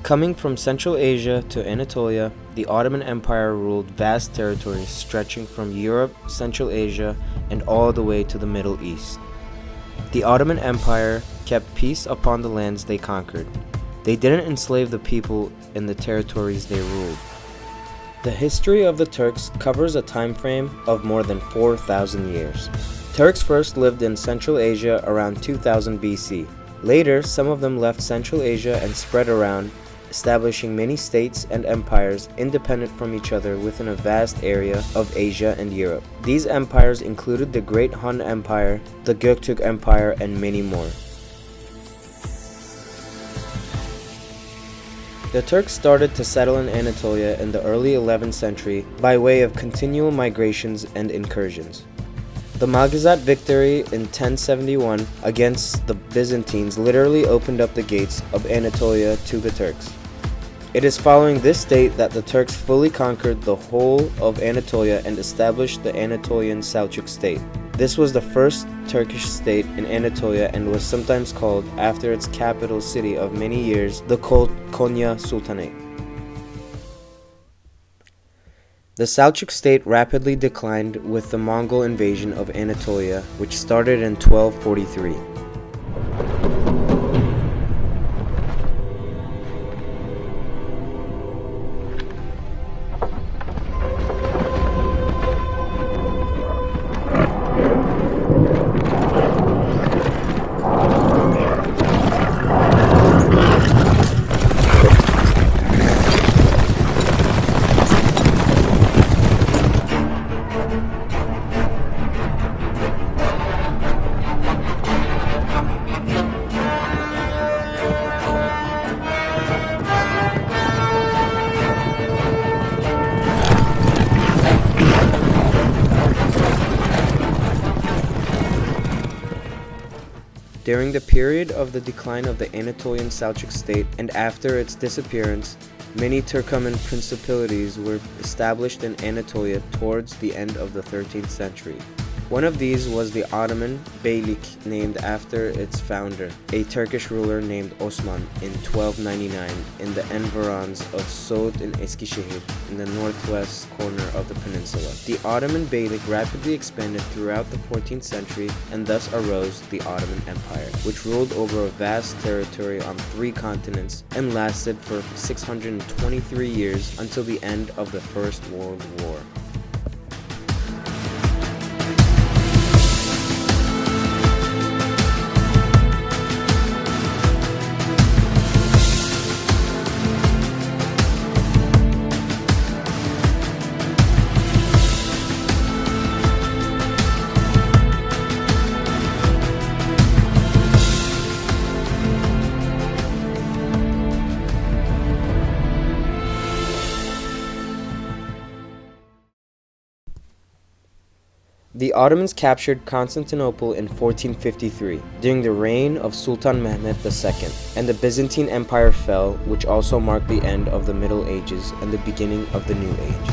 Coming from Central Asia to Anatolia, the Ottoman Empire ruled vast territories stretching from Europe, Central Asia, and all the way to the Middle East. The Ottoman Empire kept peace upon the lands they conquered. They didn't enslave the people in the territories they ruled. The history of the Turks covers a time frame of more than 4,000 years. Turks first lived in Central Asia around 2000 BC. Later, some of them left Central Asia and spread around, establishing many states and empires independent from each other within a vast area of Asia and Europe. These empires included the Great Han Empire, the Göktürk Empire, and many more. The Turks started to settle in Anatolia in the early 11th century by way of continual migrations and incursions. The Malgazat victory in 1071 against the Byzantines literally opened up the gates of Anatolia to the Turks. It is following this date that the Turks fully conquered the whole of Anatolia and established the Anatolian Seljuk state. This was the first Turkish state in Anatolia and was sometimes called, after its capital city of many years, the Konya Sultanate. The Seljuk state rapidly declined with the Mongol invasion of Anatolia, which started in 1243. During the period of the decline of the Anatolian Seljuk state and after its disappearance, many Turkoman principalities were established in Anatolia towards the end of the 13th century. One of these was the Ottoman Beylik, named after its founder, a Turkish ruler named Osman, in 1299 in the environs of Soğut and Eskişehir in the northwest corner of the peninsula. The Ottoman Beylik rapidly expanded throughout the 14th century and thus arose the Ottoman Empire, which ruled over a vast territory on 3 continents and lasted for 623 years until the end of the First World War. The Ottomans captured Constantinople in 1453, during the reign of Sultan Mehmed II, and the Byzantine Empire fell, which also marked the end of the Middle Ages and the beginning of the New Age.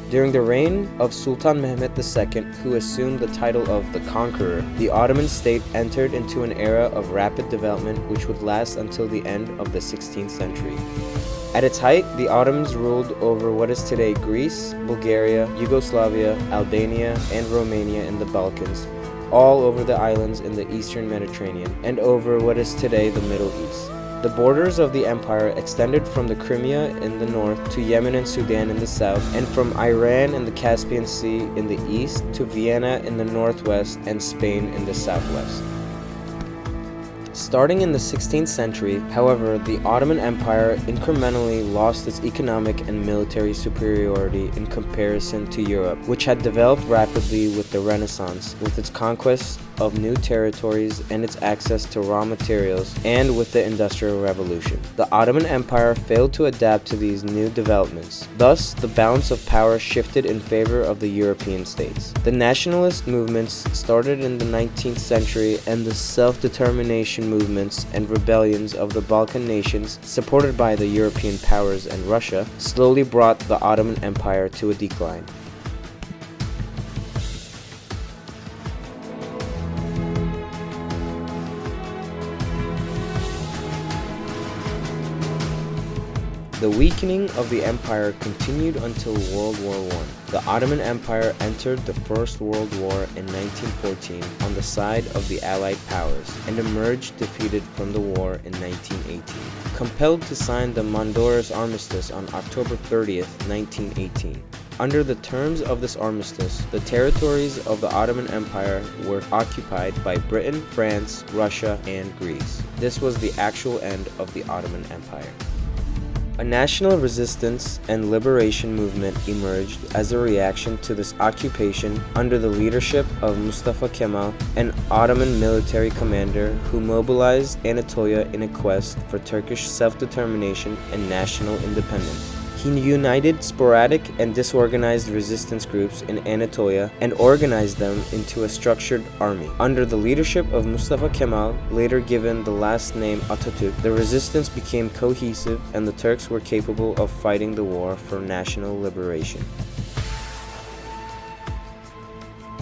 During the reign of Sultan Mehmed II, who assumed the title of the Conqueror, the Ottoman state entered into an era of rapid development which would last until the end of the 16th century. At its height, the Ottomans ruled over what is today Greece, Bulgaria, Yugoslavia, Albania, and Romania in the Balkans, all over the islands in the eastern Mediterranean and over what is today the Middle East. The borders of the empire extended from the Crimea in the north to Yemen and Sudan in the south, and from Iran and the Caspian Sea in the east to Vienna in the northwest and Spain in the southwest. Starting in the 16th century, however, the Ottoman Empire incrementally lost its economic and military superiority in comparison to Europe, which had developed rapidly with the Renaissance, with its conquest of new territories and its access to raw materials, and with the Industrial Revolution. The Ottoman Empire failed to adapt to these new developments. Thus, the balance of power shifted in favor of the European states. The nationalist movements started in the 19th century, and the self-determination movements and rebellions of the Balkan nations, supported by the European powers and Russia, slowly brought the Ottoman Empire to a decline. The weakening of the empire continued until World War I. The Ottoman Empire entered the First World War in 1914 on the side of the Allied powers and emerged defeated from the war in 1918. Compelled to sign the Mondores Armistice on October 30th, 1918. Under the terms of this armistice, the territories of the Ottoman Empire were occupied by Britain, France, Russia, and Greece. This was the actual end of the Ottoman Empire. A national resistance and liberation movement emerged as a reaction to this occupation under the leadership of Mustafa Kemal, an Ottoman military commander who mobilized Anatolia in a quest for Turkish self-determination and national independence. He united sporadic and disorganized resistance groups in Anatolia and organized them into a structured army. Under the leadership of Mustafa Kemal, later given the last name Atatürk, the resistance became cohesive and the Turks were capable of fighting the war for national liberation.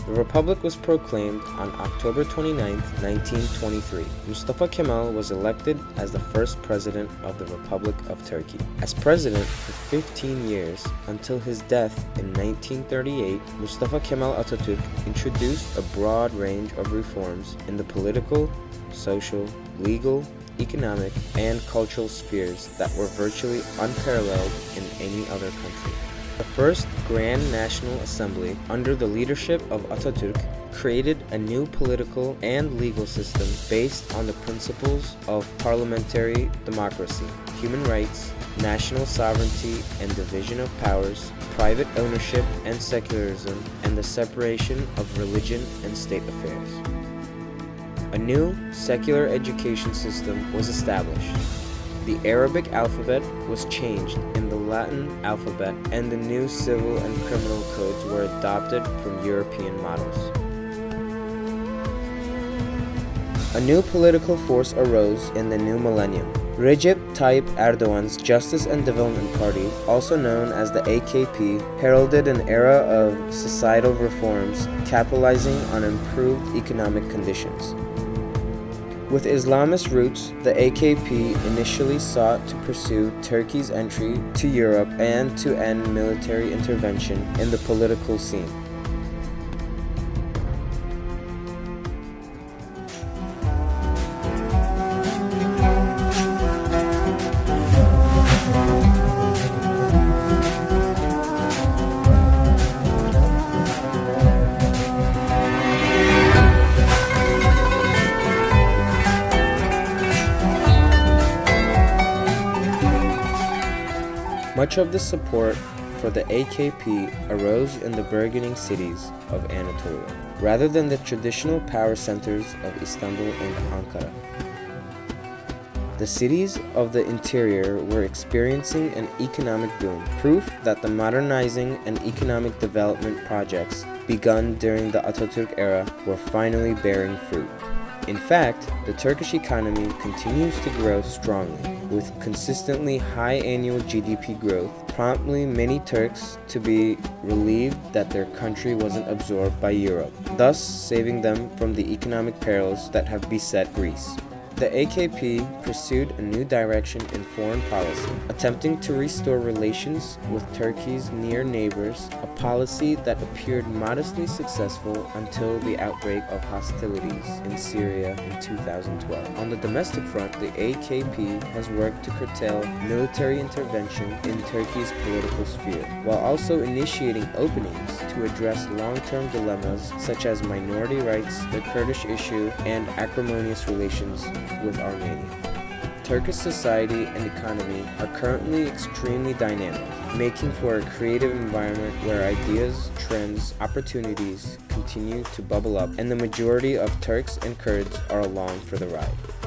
The Republic was proclaimed on October 29, 1923. Mustafa Kemal was elected as the first president of the Republic of Turkey. As president for 15 years, until his death in 1938, Mustafa Kemal Atatürk introduced a broad range of reforms in the political, social, legal, economic, and cultural spheres that were virtually unparalleled in any other country. The first Grand National Assembly, under the leadership of Atatürk, created a new political and legal system based on the principles of parliamentary democracy, human rights, national sovereignty and division of powers, private ownership and secularism, and the separation of religion and state affairs. A new secular education system was established. The Arabic alphabet was changed in the Latin alphabet, and the new civil and criminal codes were adopted from European models. A new political force arose in the new millennium. Recep Tayyip Erdogan's Justice and Development Party, also known as the AKP, heralded an era of societal reforms, capitalizing on improved economic conditions. With Islamist roots, the AKP initially sought to pursue Turkey's entry to Europe and to end military intervention in the political scene. Much of the support for the AKP arose in the burgeoning cities of Anatolia, rather than the traditional power centers of Istanbul and Ankara. The cities of the interior were experiencing an economic boom, proof that the modernizing and economic development projects begun during the Atatürk era were finally bearing fruit. In fact, the Turkish economy continues to grow strongly, with consistently high annual GDP growth, prompting many Turks to be relieved that their country wasn't absorbed by Europe, thus saving them from the economic perils that have beset Greece. The AKP pursued a new direction in foreign policy, attempting to restore relations with Turkey's near neighbors, a policy that appeared modestly successful until the outbreak of hostilities in Syria in 2012. On the domestic front, the AKP has worked to curtail military intervention in Turkey's political sphere, while also initiating openings to address long-term dilemmas such as minority rights, the Kurdish issue, and acrimonious relations with Armenia. Turkish society and economy are currently extremely dynamic, making for a creative environment where ideas, trends, opportunities continue to bubble up, and the majority of Turks and Kurds are along for the ride.